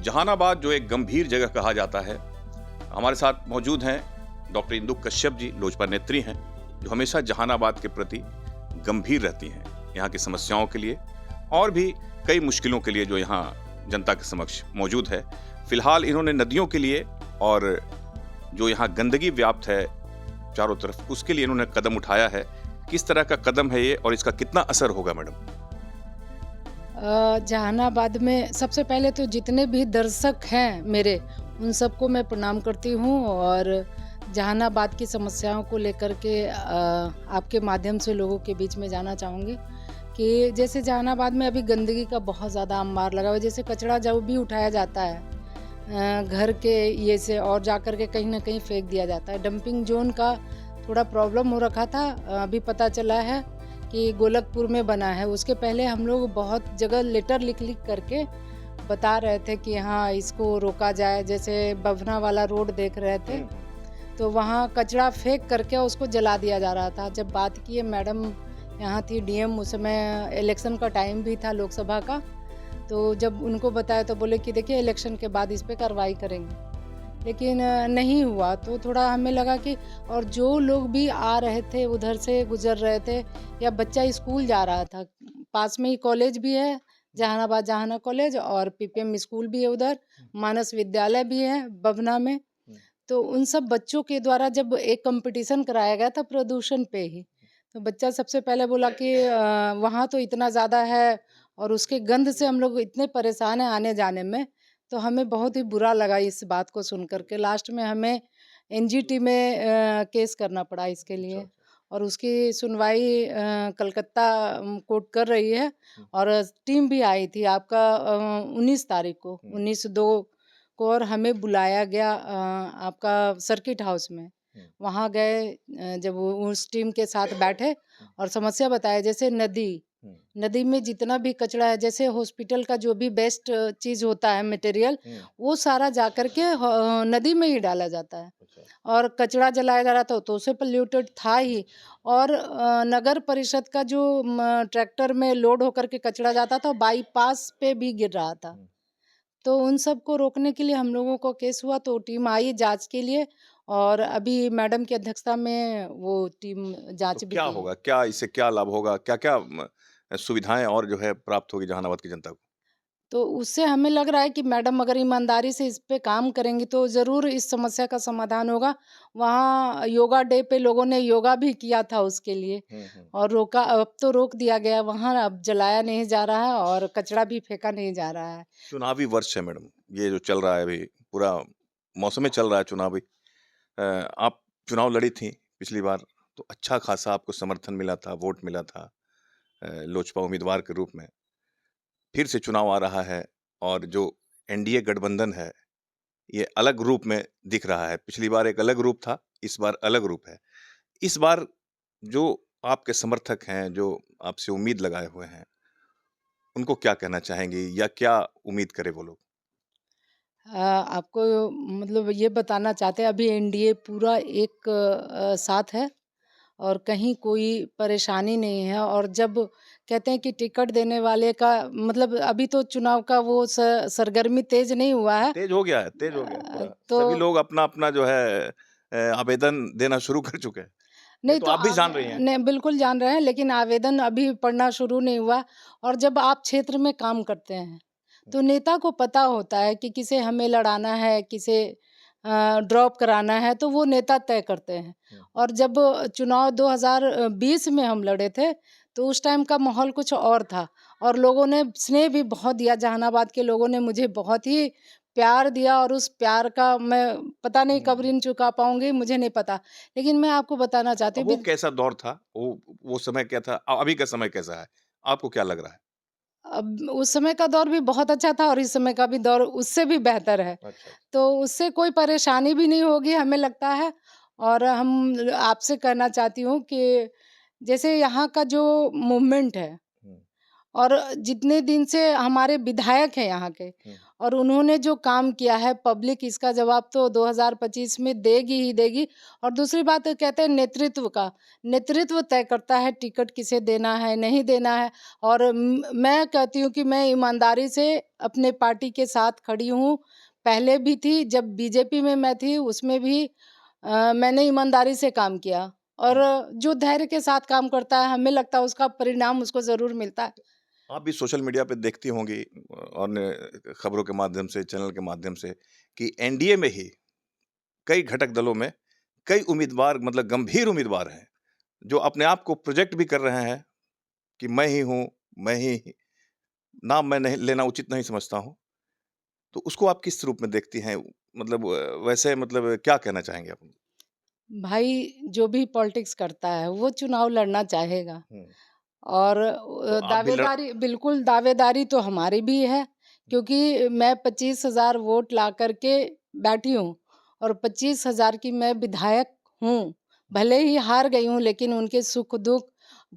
जहानाबाद जो एक गंभीर जगह कहा जाता है, हमारे साथ मौजूद हैं डॉक्टर इंदु कश्यप जी, लोजपा नेत्री हैं, जो हमेशा जहानाबाद के प्रति गंभीर रहती हैं, यहाँ की समस्याओं के लिए और भी कई मुश्किलों के लिए जो यहाँ जनता के समक्ष मौजूद है। फिलहाल इन्होंने नदियों के लिए और जो यहाँ गंदगी व्याप्त है चारों तरफ, उसके लिए इन्होंने कदम उठाया है। किस तरह का कदम है ये और इसका कितना असर होगा मैडम? जहानाबाद में सबसे पहले तो जितने भी दर्शक हैं मेरे, उन सबको मैं प्रणाम करती हूँ और जहानाबाद की समस्याओं को लेकर के आपके माध्यम से लोगों के बीच में जाना चाहूँगी कि जैसे जहानाबाद में अभी गंदगी का बहुत ज़्यादा अंबार लगा हुआ है। जैसे कचरा जब भी उठाया जाता है घर के ये से और जा कर के कहीं ना कहीं फेंक दिया जाता है। डंपिंग जोन का थोड़ा प्रॉब्लम हो रखा था, अभी पता चला है कि गोलकपुर में बना है। उसके पहले हम लोग बहुत जगह लेटर लिख करके बता रहे थे कि हाँ इसको रोका जाए। जैसे बभना वाला रोड देख रहे थे तो वहाँ कचरा फेंक करके उसको जला दिया जा रहा था। जब बात की है, मैडम यहाँ थी डीएम, उस समय इलेक्शन का टाइम भी था लोकसभा का, तो जब उनको बताया तो बोले कि देखिए इलेक्शन के बाद इस पे कार्रवाई करेंगे, लेकिन नहीं हुआ। तो थोड़ा हमें लगा कि और जो लोग भी आ रहे थे, उधर से गुजर रहे थे या बच्चा स्कूल जा रहा था, पास में ही कॉलेज भी है जहानाबाद जहाना कॉलेज और पीपीएम स्कूल भी है, उधर मानस विद्यालय भी है बभना में। तो उन सब बच्चों के द्वारा जब एक कंपटीशन कराया गया था प्रदूषण पे ही, तो बच्चा सबसे पहले बोला कि वहाँ तो इतना ज़्यादा है और उसके गंध से हम लोग इतने परेशान हैं आने जाने में। तो हमें बहुत ही बुरा लगा इस बात को सुन कर के। लास्ट में हमें एनजीटी में केस करना पड़ा इसके लिए और उसकी सुनवाई कलकत्ता कोर्ट कर रही है और टीम भी आई थी आपका 19 तारीख को, 19/2 को, और हमें बुलाया गया आपका सर्किट हाउस में। वहाँ गए, जब उस टीम के साथ बैठे और समस्या बताया, जैसे नदी में जितना भी कचरा है, जैसे हॉस्पिटल का जो भी बेस्ट चीज़ होता है मटेरियल, वो सारा जा कर के नदी में ही डाला जाता है और कचरा जलाया जा रहा था तो उसे पोल्यूटेड था ही। और नगर परिषद का जो ट्रैक्टर में लोड होकर के कचरा जाता था बाईपास पे भी गिर रहा था। तो उन सब को रोकने के लिए हम लोगों को केस हुआ, तो टीम आई जांच के लिए और अभी मैडम की अध्यक्षता में वो टीम जांच तो भी क्या की है। होगा, क्या इससे क्या लाभ होगा, क्या क्या सुविधाएं और जो है प्राप्त होगी जहानाबाद की जनता को? तो उससे हमें लग रहा है कि मैडम अगर ईमानदारी से इस पे काम करेंगी तो ज़रूर इस समस्या का समाधान होगा। वहाँ योगा डे पे लोगों ने योगा भी किया था उसके लिए और रोका, अब तो रोक दिया गया वहाँ, अब जलाया नहीं जा रहा है और कचरा भी फेंका नहीं जा रहा है। चुनावी वर्ष है मैडम, ये जो चल रहा है अभी, पूरा मौसम में चल रहा है चुनावी। आप चुनाव लड़ी थी पिछली बार, तो अच्छा खासा आपको समर्थन मिला था, वोट मिला था लोजपा उम्मीदवार के रूप में। फिर से चुनाव आ रहा है और जो एनडीए गठबंधन है, ये अलग रूप में दिख रहा है। पिछली बार एक अलग रूप था, इस बार अलग रूप है। इस बार जो आपके समर्थक हैं, जो आपसे उम्मीद लगाए हुए हैं, उनको क्या कहना चाहेंगी या क्या उम्मीद करें वो लोग? आपको मतलब ये बताना चाहते हैं अभी एनडीए पूरा एक साथ है और कहीं कोई परेशानी नहीं है। और जब कहते हैं कि टिकट देने वाले का मतलब अभी तो चुनाव का वो सरगर्मी तेज नहीं हुआ है। तेज हो गया है, तेज हो गया है पूरा। तो सभी लोग अपना-अपना जो है आवेदन देना शुरू कर चुके हैं। ये नहीं तो तो आप भी जान रही हैं। नहीं, बिल्कुल जान रहे हैं, लेकिन आवेदन अभी पड़ना शुरू नहीं हुआ। और जब आप क्षेत्र में काम करते हैं तो नेता को पता होता है कि किसे हमें लड़ाना है, किसे ड्रॉप कराना है, तो वो नेता तय करते हैं। और जब चुनाव 2020 में हम लड़े थे तो उस टाइम का माहौल कुछ और था और लोगों ने स्नेह भी बहुत दिया। जहानाबाद के लोगों ने मुझे बहुत ही प्यार दिया और उस प्यार का मैं पता नहीं कब ऋण चुका पाऊंगी, मुझे नहीं पता। लेकिन मैं आपको बताना चाहती अब हूँ वो कैसा दौर था? वो समय क्या था? अभी का समय कैसा है? आपको क्या लग रहा है? अब उस समय का दौर भी बहुत अच्छा था और इस समय का भी दौर उससे भी बेहतर है। अच्छा। तो उससे कोई परेशानी भी नहीं होगी हमें लगता है। और हम आपसे कहना चाहती हूँ कि जैसे यहाँ का जो मूवमेंट है, और जितने दिन से हमारे विधायक हैं यहाँ के, और उन्होंने जो काम किया है, पब्लिक इसका जवाब तो 2025 में देगी ही देगी। और दूसरी बात कहते हैं नेतृत्व का, नेतृत्व तय करता है टिकट किसे देना है, नहीं देना है। और मैं कहती हूँ कि मैं ईमानदारी से अपने पार्टी के साथ खड़ी हूँ। पहले भी थी, जब बीजेपी में मैं थी उसमें भी मैंने ईमानदारी से काम किया, और जो धैर्य के साथ काम करता है, हमें लगता है उसका परिणाम उसको ज़रूर मिलता है। आप भी सोशल मीडिया पे देखती होंगी और खबरों के माध्यम से, चैनल के माध्यम से, कि एनडीए में ही कई घटक दलों में कई उम्मीदवार, मतलब गंभीर उम्मीदवार हैं, जो अपने आप को प्रोजेक्ट भी कर रहे हैं कि मैं ही हूँ, मैं ही, नाम मैं नहीं लेना उचित नहीं समझता हूँ। तो उसको आप किस रूप में देखती हैं? मतलब वैसे, मतलब क्या कहना चाहेंगे आप? भाई, जो भी पॉलिटिक्स करता है, वो चुनाव लड़ना चाहेगा। हुँ। और तो आप भी दावेदारी, बिल्कुल दावेदारी तो हमारी भी है, क्योंकि मैं 25,000 वोट ला कर के बैठी हूँ, और 25,000 की मैं विधायक हूँ। भले ही हार गई हूँ, लेकिन उनके सुख-दुःख,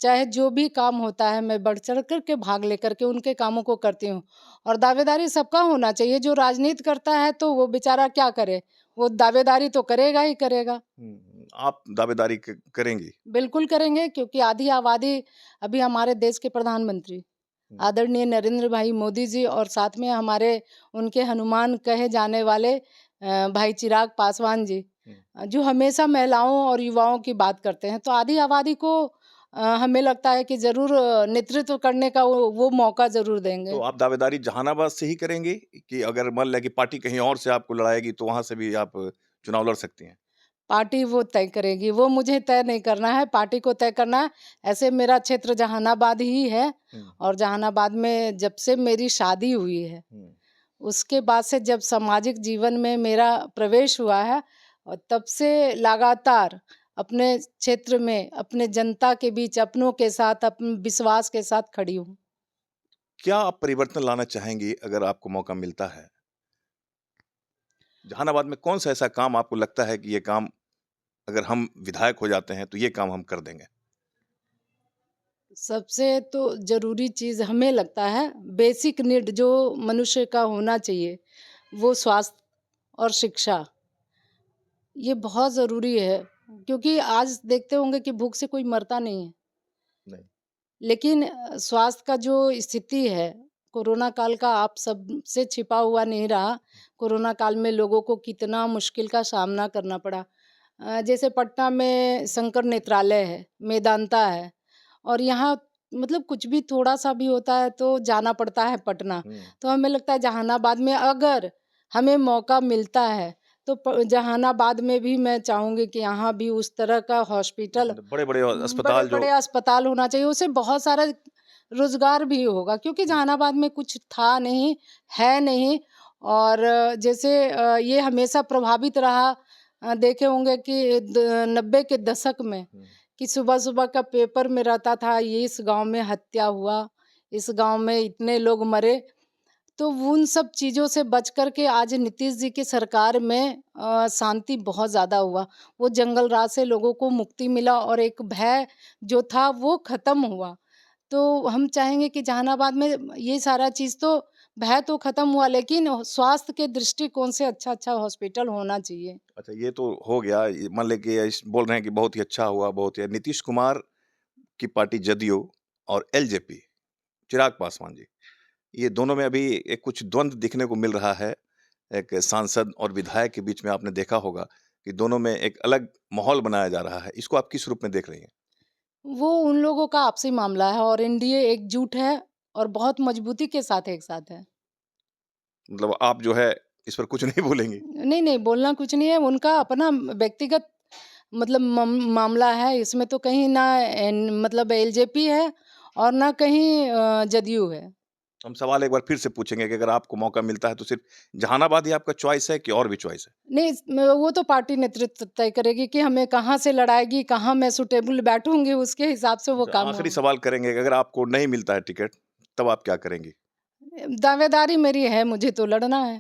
चाहे जो भी काम होता है, मैं बढ़-चढ़ कर के भाग लेकर के उनके कामों को करती हूँ। और दावेदारी सबका होना चाहिए, जो राजनीति करता है तो वो बेचारा क्या करे? वो दावेदारी तो करेगा ही करेगा। आप दावेदारी करेंगी? बिल्कुल करेंगे, क्योंकि आधी आबादी अभी हमारे देश के प्रधानमंत्री हुँ। आदरणीय नरेंद्र भाई मोदी जी, और साथ में हमारे उनके हनुमान कहे जाने वाले भाई चिराग पासवान जी, हुँ। जो हमेशा महिलाओं और युवाओं की बात करते हैं। तो आधी आबादी को हमें लगता है कि ज़रूर नेतृत्व करने का वो मौका ज़रूर तो देंगे। आप दावेदारी जहानाबाद से ही करेंगी, कि अगर मान लें कि पार्टी कहीं और से आपको लड़ाएगी तो वहाँ से भी आप चुनाव लड़ सकती हैं? पार्टी वो तय करेगी, वो मुझे तय नहीं करना है, पार्टी को तय करना है। ऐसे मेरा क्षेत्र जहानाबाद ही है, हुँ। और जहानाबाद में जब से मेरी शादी हुई है, हुँ। उसके बाद से जब सामाजिक जीवन में मेरा प्रवेश हुआ है, और तब से लगातार अपने क्षेत्र में, अपने जनता के बीच, अपनों के साथ, अपने विश्वास के साथ खड़ी हूँ। क्या आप परिवर्तन लाना चाहेंगी अगर आपको मौका मिलता है? जहानाबाद में कौन-सा ऐसा काम आपको लगता है कि ये काम अगर हम विधायक हो जाते हैं तो ये काम हम कर देंगे? सबसे तो ज़रूरी चीज़ हमें लगता है, बेसिक नीड जो मनुष्य का होना चाहिए, वो स्वास्थ्य और शिक्षा। ये बहुत ज़रूरी है, क्योंकि आज देखते होंगे कि भूख से कोई मरता नहीं है। नहीं। लेकिन स्वास्थ्य का जो स्थिति है, कोरोना काल का आप सब से छिपा हुआ नहीं रहा। कोरोना काल में लोगों को कितना मुश्किल का सामना करना पड़ा। जैसे पटना में शंकर नेत्रालय है, मेदांता है, और यहाँ मतलब कुछ भी थोड़ा-सा भी होता है तो जाना पड़ता है पटना। हुँ। तो हमें लगता है जहानाबाद में अगर हमें मौका मिलता है, तो जहानाबाद में भी मैं चाहूँगी कि यहाँ भी उस तरह का हॉस्पिटल, मतलब बड़े-बड़े अस्पताल जो। बड़े-बड़े अस्पताल होना चाहिए, उससे बहुत सारा रोज़गार भी होगा, क्योंकि हुँ। जहानाबाद में कुछ था नहीं, है नहीं। और जैसे ये हमेशा प्रभावित रहा, देखे होंगे कि 90 के दशक में, हुँ। कि सुबह-सुबह का पेपर में रहता था, ये इस गाँव में हत्या हुआ, इस गाँव में इतने लोग मरे। तो उन सब चीज़ों से बच कर के आज नीतीश जी की सरकार में शांति बहुत ज़्यादा हुआ। वो जंगल राज से लोगों को मुक्ति मिला, और एक भय जो था वो ख़त्म हुआ। तो हम चाहेंगे कि जहानाबाद में ये सारा चीज़ तो, भय तो ख़त्म हुआ, लेकिन स्वास्थ्य के दृष्टिकोण से अच्छा-अच्छा हॉस्पिटल होना चाहिए। अच्छा, ये तो हो गया। ये मान लें कि इस बोल रहे हैं कि बहुत ही अच्छा हुआ, बहुत ही नीतीश कुमार की पार्टी जदयू और एलजेपी, चिराग पासवान जी, ये दोनों में अभी एक कुछ द्वंद दिखने को मिल रहा है। एक सांसद और विधायक के बीच में आपने देखा होगा कि दोनों में एक अलग माहौल बनाया जा रहा है। इसको आप किस रूप में देख रही हैं? वो उन लोगों का आपसी मामला है, और एनडीए एकजुट है, और बहुत मजबूती के साथ एक साथ है। मतलब आप जो है इस पर कुछ नहीं बोलेंगी? नहीं, नहीं, बोलना कुछ नहीं है, उनका अपना व्यक्तिगत मतलब मामला है, इसमें तो कहीं ना मतलब एलजेपी है, और ना कहीं जदयू है। हम सवाल एक बार फिर से पूछेंगे कि अगर आपको मौका मिलता है तो सिर्फ़ जहानाबाद ही आपका चॉइस है कि और भी चॉइस है? नहीं, वो तो पार्टी नेतृत्व तय करेगी कि हमें कहाँ से लड़ाएगी, कहाँ मैं सूटेबल बैठूँगी, उसके हिसाब से वो अच्छा, काम आखिरी होगा। सवाल करेंगे कि अगर आपको नहीं मिलता है टिकट, तब आप क्या करेंगी? दावेदारी मेरी है, मुझे तो लड़ना है।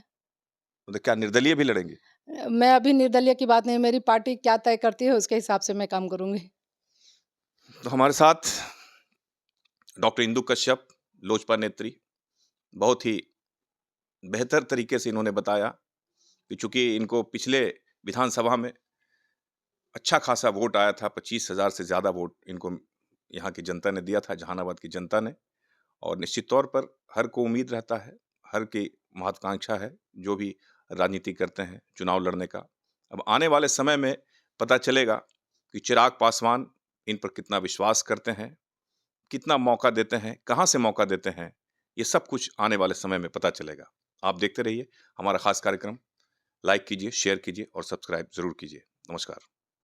मतलब क्या निर्दलीय भी लड़ेंगी? मैं अभी निर्दलीय की बात नहीं, मेरी पार्टी क्या तय करती है, उसके हिसाब से मैं काम करूँगी। तो हमारे साथ डॉक्टर इंदु कश्यप, लोजपा नेत्री, बहुत ही बेहतर तरीके से इन्होंने बताया कि चूँकि इनको पिछले विधानसभा में अच्छा खासा वोट आया था, 25,000 से ज़्यादा वोट इनको यहाँ की जनता ने दिया था, जहानाबाद की जनता ने। और निश्चित तौर पर हर को उम्मीद रहता है, हर की महत्वाकांक्षा है, जो भी राजनीति करते हैं, चुनाव लड़ने का। अब आने वाले समय में पता चलेगा कि चिराग पासवान इन पर कितना विश्वास करते हैं, कितना मौका देते हैं, कहाँ से मौका देते हैं, ये सब कुछ आने वाले समय में पता चलेगा। आप देखते रहिए हमारा ख़ास कार्यक्रम, लाइक कीजिए, शेयर कीजिए और सब्सक्राइब ज़रूर कीजिए। नमस्कार।